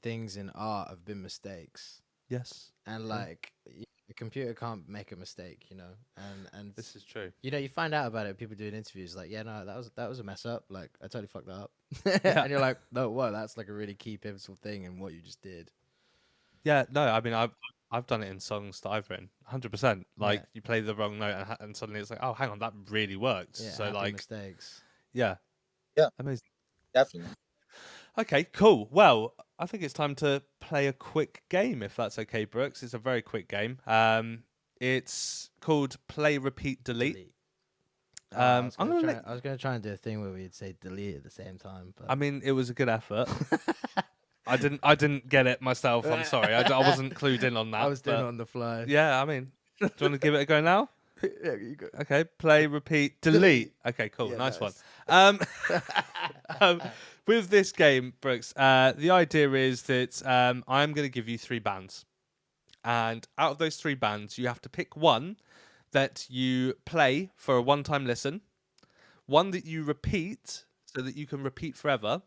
things in art have been mistakes, Yes, and yeah, like the computer can't make a mistake, and this is true. you find out about it. People doing interviews like, yeah, no, that was a mess up. Like, I totally fucked that up, Yeah, and you're like, no, whoa, that's like a really key pivotal thing in what you just did. yeah. No, I mean, I've done it in songs that I've written. 100%. Like Yeah, you play the wrong note and suddenly it's like, oh, hang on, that really worked. yeah, So happy like, mistakes. yeah, Yeah, amazing. definitely. Okay, cool. Well, I think it's time to play a quick game, if that's okay, Brooks. It's a very quick game. It's called Play, Repeat, Delete. I I'm gonna I was gonna try and do a thing where we'd say delete at the same time, but I mean, it was a good effort. I didn't get it myself. I'm sorry. I wasn't clued in on that. I was doing it but on the fly. yeah, I mean, do you want to give it a go now? Yeah, you go. Okay, play, repeat, delete. Okay, cool, Yeah, nice one. nice. Um, with this game, Brooks, the idea is that I'm going to give you 3 bands, and out of those 3 bands, you have to pick one that you play for a one-time listen, one that you repeat so that you can repeat forever,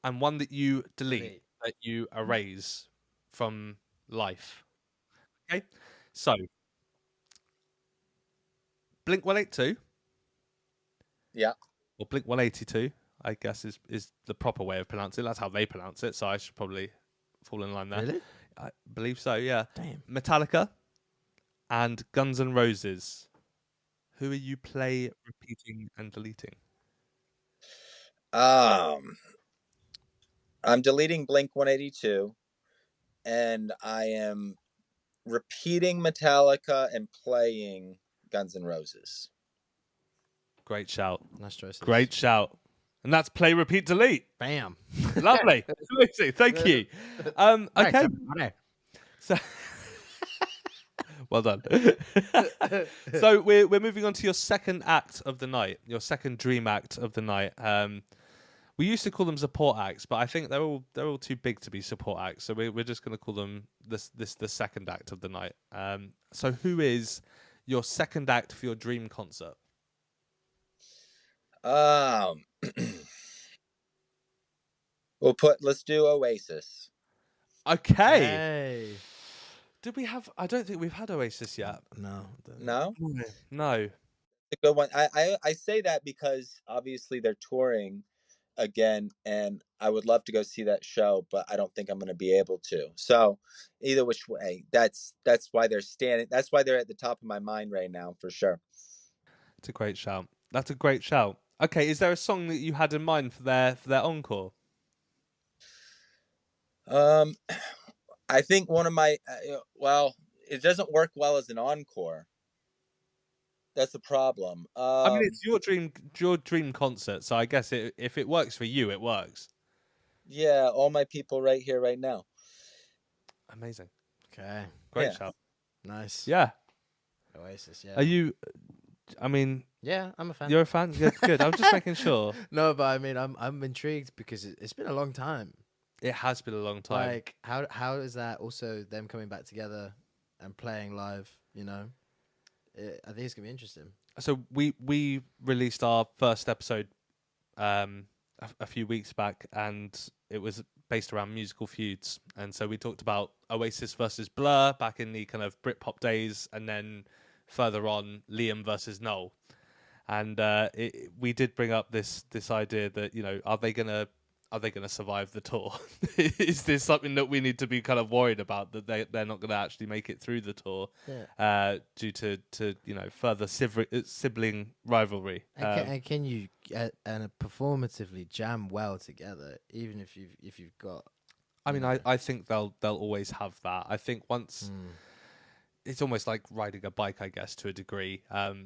and one that you delete, that you erase from life. Okay, so Blink 182 Yeah. or Blink 182, I guess is the proper way of pronouncing it. That's how they pronounce it, so I should probably fall in line there. Really? I believe so, yeah. Damn. Metallica and Guns N' Roses. Who are you play, repeating, and deleting? I'm deleting Blink 182, and I am repeating Metallica and playing Guns N' Roses. Great shout. Nice choices. Great shout. And that's play, repeat, delete. Bam. Lovely. Amazing. Thank you. Okay. Right. So well done. So we're moving on to your second act of the night, your second dream act of the night. We used to call them support acts, but I think they're all too big to be support acts. So we're just going to call them the second act of the night. So who is your second act for your dream concert? Let's do Oasis. Okay. Hey. Did we have? I don't think we've had Oasis yet. No. No? No. A good one. I say that because obviously they're touring again, and I would love to go see that show, but I don't think I'm going to be able to. So either which way, that's why they're standing. That's why they're at the top of my mind right now, for sure. It's a great shout. That's a great shout. Okay, is there a song that you had in mind for their encore? I think one of my it doesn't work well as an encore. That's the problem. I mean, it's your dream concert, so I guess if it works for you, it works. Yeah, all my people right here, right now. Amazing. Okay. Great shout. Nice. Yeah. Oasis. Yeah. Are you? I mean, Yeah, I'm a fan. you're a fan. Good. Good. I'm just making sure. No, but I mean, I'm intrigued because it's been a long time. It has been a long time. Like, how is that also them coming back together and playing live? You know, I think it's gonna be interesting. So we released our first episode a few weeks back, and it was based around musical feuds. And so we talked about Oasis versus Blur back in the kind of Britpop days, and then further on Liam versus Noel. And we did bring up this idea that, you know, are they gonna survive the tour? Is this something that we need to be kind of worried about, that they're not going to actually make it through the tour due to you know, further sibling rivalry? And can you and performatively jam well together, even if you've got? I mean, I think they'll always have that. I think once it's almost like riding a bike, I guess, to a degree.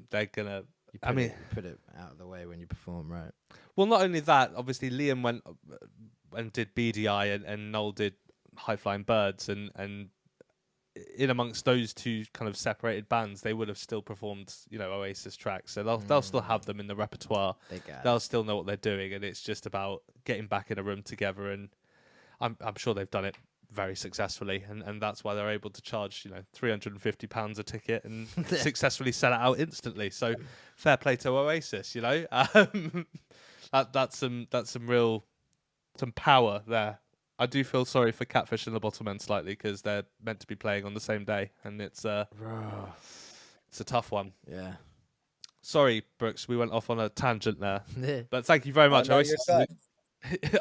They're gonna. You put it out of the way when you perform, right? Well, not only that, obviously Liam went and did BDI, and Noel did High Flying Birds, and in amongst those two kind of separated bands, they would have still performed, you know, Oasis tracks. So they'll still have them in the repertoire. They'll still know what they're doing, and it's just about getting back in a room together. And I'm sure they've done it very successfully, and that's why they're able to charge, you know, £350 a ticket and successfully sell it out instantly. So fair play to Oasis, you know. That's some power there. I do feel sorry for Catfish and the Bottlemen slightly, because they're meant to be playing on the same day, and it's a tough one. Yeah. Sorry, Brooks, we went off on a tangent there, but thank you very much. No,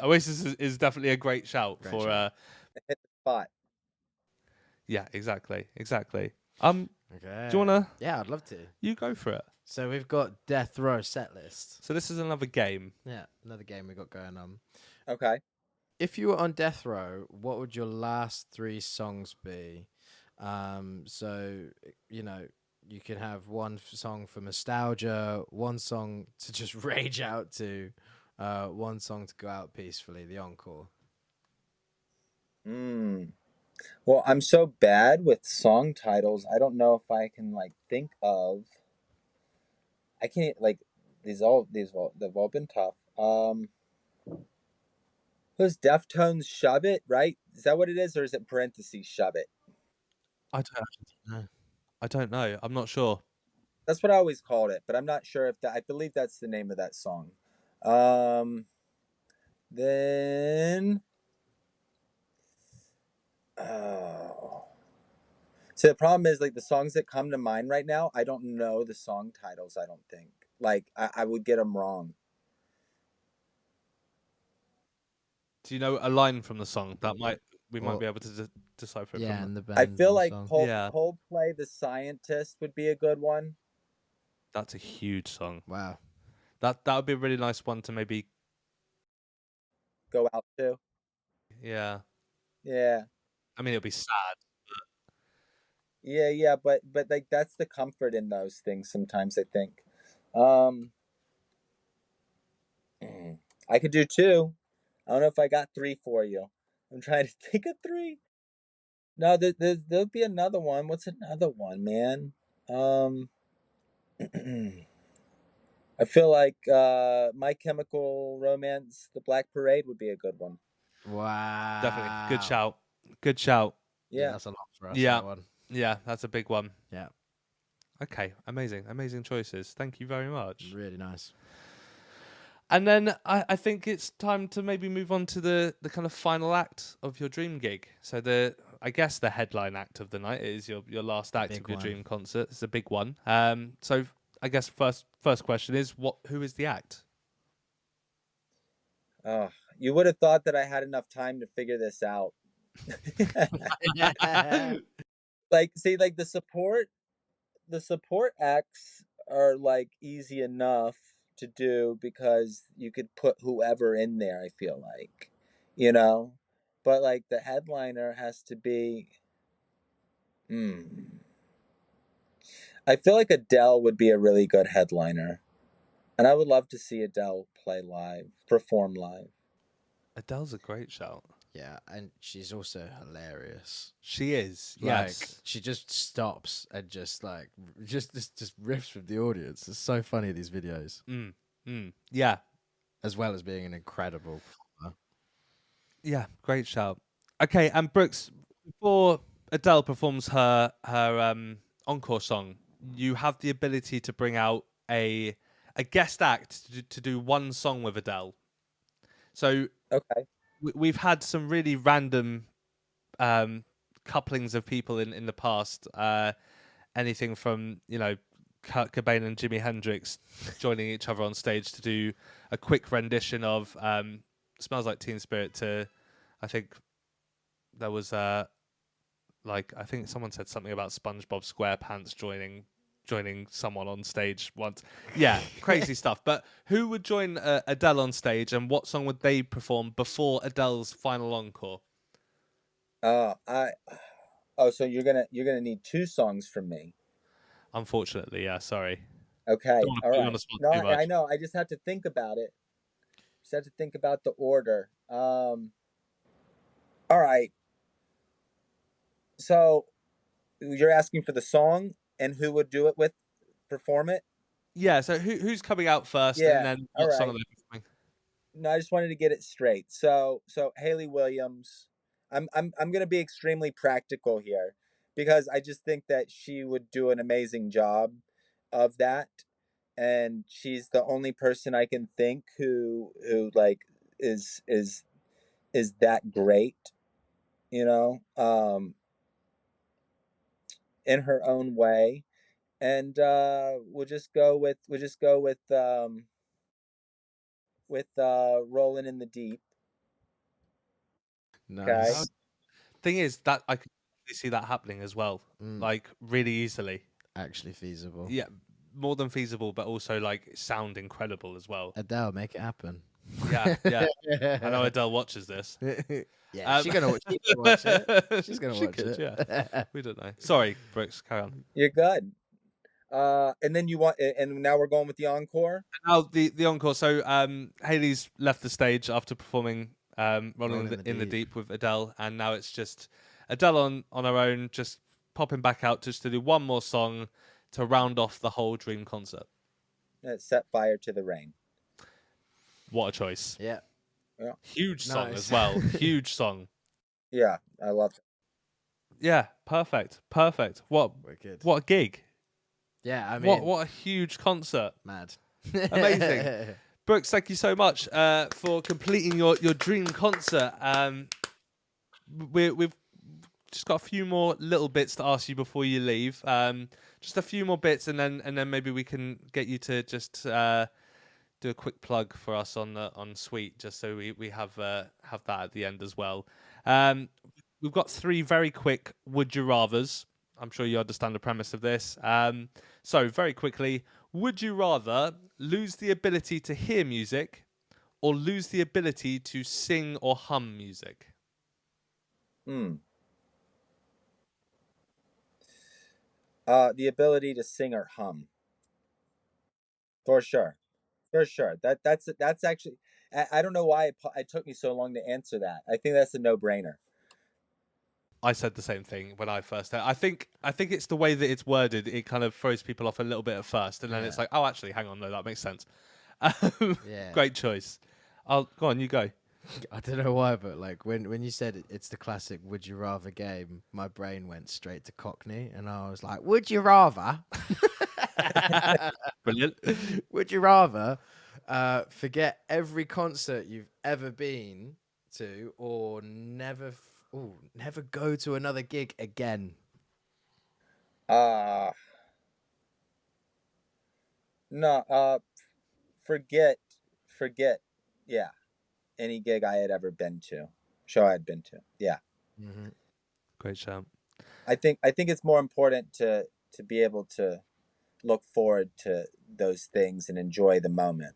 Oasis is definitely a great shout for hit the spot. Yeah, exactly. Okay. Do you wanna? Yeah, I'd love to. You go for it. So we've got Death Row set list. So this is another game. Yeah, another game we got going on. Okay. If you were on death row, what would your last 3 songs be? So you know, you can have one song for nostalgia, one song to just rage out to, one song to go out peacefully. The encore. Mm. Well, I'm so bad with song titles. I don't know if I can like think of. I can't like they've all been tough. Was Deftones Shove It, right? Is that what it is, or is it parentheses Shove It? I don't actually know. I don't know. I'm not sure. That's what I always called it, but I'm not sure if that. I believe that's the name of that song. Um, then, oh, so the problem is like the songs that come to mind right now. I don't know the song titles. I don't think like I would get them wrong. Do you know a line from the song that we might Or be able to decipher it yeah, from? and the I band feel and the like song. Yeah, Coldplay, "The Scientist" would be a good one. that's a huge song. Wow. That would be a really nice one to maybe. Go out to. Yeah, Yeah, I mean it'll be sad. yeah, but like that's the comfort in those things. Sometimes I think. Um, I could do two. I don't know if I got three for you. I'm trying to think of three. No, there'll be another one. What's another one, man? Um, I feel like My Chemical Romance, The Black Parade would be a good one. Definitely, good Wow. shout. Good shout. Yeah, Yeah. that's a lot for us. Yeah, That one. yeah, that's a big one. Yeah, Okay, amazing choices. Thank you very much. really nice. And then I think it's time to maybe move on to the kind of final act of your dream gig. So I guess the headline act of the night is your last act Big of your one. dream concert. It's a big one. So I guess first question is who is the act? Oh, you would have thought that I had enough time to figure this out. Like, see, like the support acts are like easy enough to do because you could put whoever in there, I feel like, you know, but like the headliner has to be. I feel like Adele would be a really good headliner, and I would love to see Adele perform live. Adele's a great shout. Yeah, and she's also hilarious. She is. Like Yes. she just stops and just like just riffs with the audience. It's so funny, these videos, Yeah. as well as being an incredible performer. Yeah. Great shout. Okay, and Brooks, before Adele performs her encore song, you have the ability to bring out a guest act to do one song with Adele. So Okay. we've had some really random um, couplings of people in the past. Anything from Kurt Cobain and Jimi Hendrix joining each other on stage to do a quick rendition of "Smells Like Teen Spirit" to, I think there was I think someone said something about SpongeBob SquarePants joining someone on stage once. Yeah, crazy stuff. But who would join Adele on stage, and what song would they perform before Adele's final encore? I. Oh, so you're gonna need two songs from me. Unfortunately, yeah. Sorry, don't Okay. want to All put you on right. the spot No, too I much. know. I just have to think about it. Just have to think about the order. All right. So you're asking for the song and who would do it with, perform it? Yeah. So who's coming out first, and Yeah. then All what song are right. they performing? No, I just wanted to get it straight. So Haley Williams. I'm gonna be extremely practical here because I just think that she would do an amazing job of that, and she's the only person I can think who like is is is that great, you know, in her own way. And we'll just go with Rolling in the Deep. Okay. Uh, Nice. Thing is that I could see that happening as well, Mm, like really easily. actually feasible. Yeah, more than feasible, but also like sound incredible as well. Adele, make it happen. Yeah, yeah. I know Adele watches this. Yeah, she's gonna watch it. She's gonna She watch could, it. yeah. We don't know. Sorry, Brooks, carry on. You're good. And then and now we're going with the encore. Now the encore. So Hayley's left the stage after performing Rolling in the Deep with Adele, and now it's just Adele on her own, just popping back out just to do one more song to round off the whole Dream concert. Set fire to the rain. What a choice! Yeah. Huge song Nice. as well. Huge song. Yeah, I love it. Yeah, perfect. Wicked. What a gig! Yeah, I mean, What a huge concert. mad. Amazing. Brooks, thank you so much for completing your dream concert. We've just got a few more little bits to ask you before you leave. Just a few more bits, and then maybe we can get you to just do a quick plug for us on Sweet, just so we have that at the end as well. We've got 3 very quick would you rathers. I'm sure you understand the premise of this. So very quickly, would you rather lose the ability to hear music or lose the ability to sing or hum music? The ability to sing or hum, for sure, for sure. That's actually. I don't know why it took me so long to answer that. I think that's a no-brainer. I said the same thing when I first heard. I think it's the way that it's worded. It kind of throws people off a little bit at first, and then it's like, oh, actually, hang on, no, that makes sense. Yeah. Great choice. I'll go on. You go. I don't know why, but like when you said it's the classic "Would you rather" game, my brain went straight to Cockney, and I was like, "Would you rather?" Brilliant. Would you rather forget every concert you've ever been to, or never go to another gig again? No. Forget. Yeah, any gig I had ever been to, show I had been to. Yeah. Mm-hmm. Great shout. I think it's more important to be able to look forward to those things and enjoy the moment.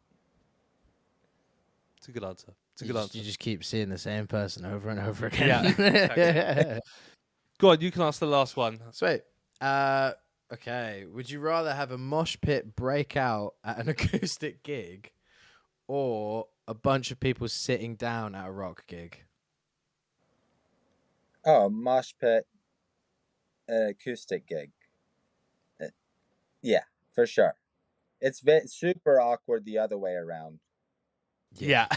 It's a good answer. You just keep seeing the same person over and over again. Yeah. Exactly. Go on. You can ask the last one. Sweet. Okay. Would you rather have a mosh pit break out at an acoustic gig, or a bunch of people sitting down at a rock gig? Oh, mosh pit, an acoustic gig. Yeah, for sure. It's super awkward the other way around. Yeah.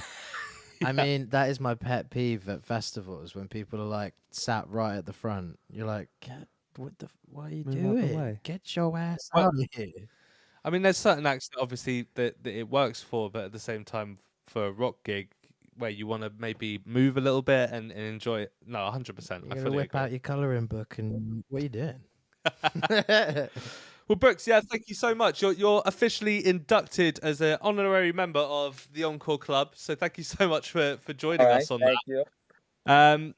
I mean, that is my pet peeve at festivals, when people are like sat right at the front. You're like, what are you Move out the doing? way. Get your ass Well, out of here. I mean, there's certain acts that obviously that it works for, but at the same time, for a rock gig where you want to maybe move a little bit and enjoy it. No, 100%. You're I gonna fully whip agree. out your colouring book, and what are you doing? Well, Brooks, yeah, thank you so much. You're officially inducted as an honorary member of the Encore Club. So thank you so much for joining All us right, on thank you. that.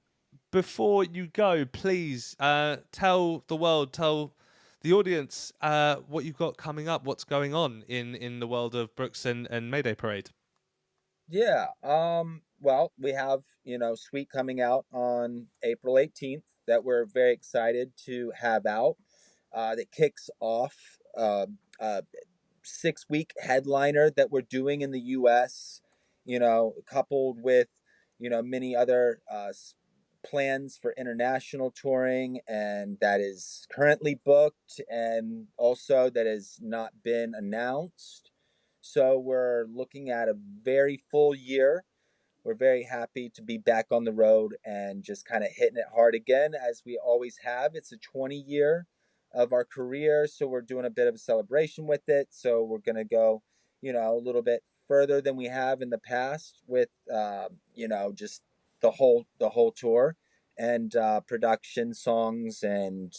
Before you go, please tell the world, tell the audience what you've got coming up, what's going on in the world of Brooks and Mayday Parade. Yeah. Well, we have, Sweet coming out on April 18th that we're very excited to have out. That kicks off a 6-week headliner that we're doing in the U.S. Coupled with many other plans for international touring, and that is currently booked, and also that has not been announced. So we're looking at a very full year. We're very happy to be back on the road and just kind of hitting it hard again, as we always have. It's a 20-year of our career, so we're doing a bit of a celebration with it. So we're going to go, a little bit further than we have in the past with, just the whole tour and production songs, and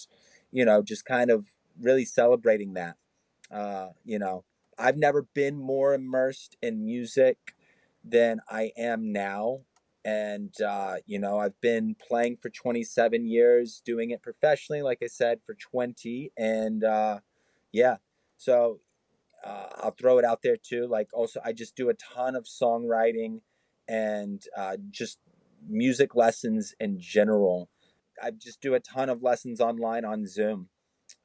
just kind of really celebrating that. I've never been more immersed in music than I am now. And, I've been playing for 27 years, doing it professionally, like I said, for 20. And, yeah, so I'll throw it out there too. Like also, I just do a ton of songwriting and just music lessons in general. I just do a ton of lessons online on Zoom.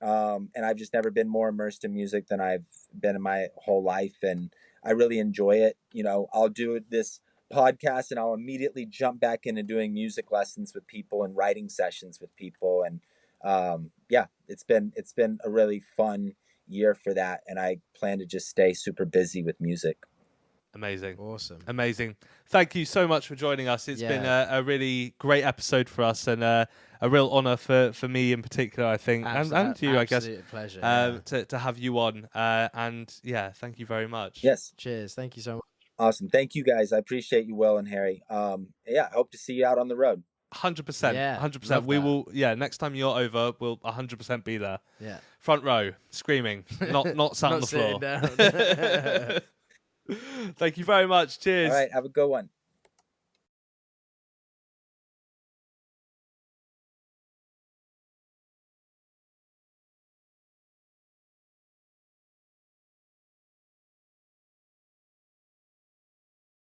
And I've just never been more immersed in music than I've been in my whole life. And I really enjoy it. You know, I'll do this podcast and I'll immediately jump back into doing music lessons with people and writing sessions with people. And yeah, it's been a really fun year for that. And I plan to just stay super busy with music. Amazing. Awesome. Amazing. Thank you so much for joining us. It's been a really great episode for us, and a real honour for me in particular, I think, and you, I guess. Absolute pleasure. To have you on. And yeah, thank you very much. Yes. Cheers. Thank you so much. Awesome. Thank you guys. I appreciate you, Will and Harry. Yeah, I hope to see you out on the road. 100%. Yeah, 100%. love We that. will. Yeah, next time you're over, we'll 100% be there. Yeah. Front row, screaming, not sat on the Not sitting floor. down. Thank you very much. Cheers. All right. Have a good one.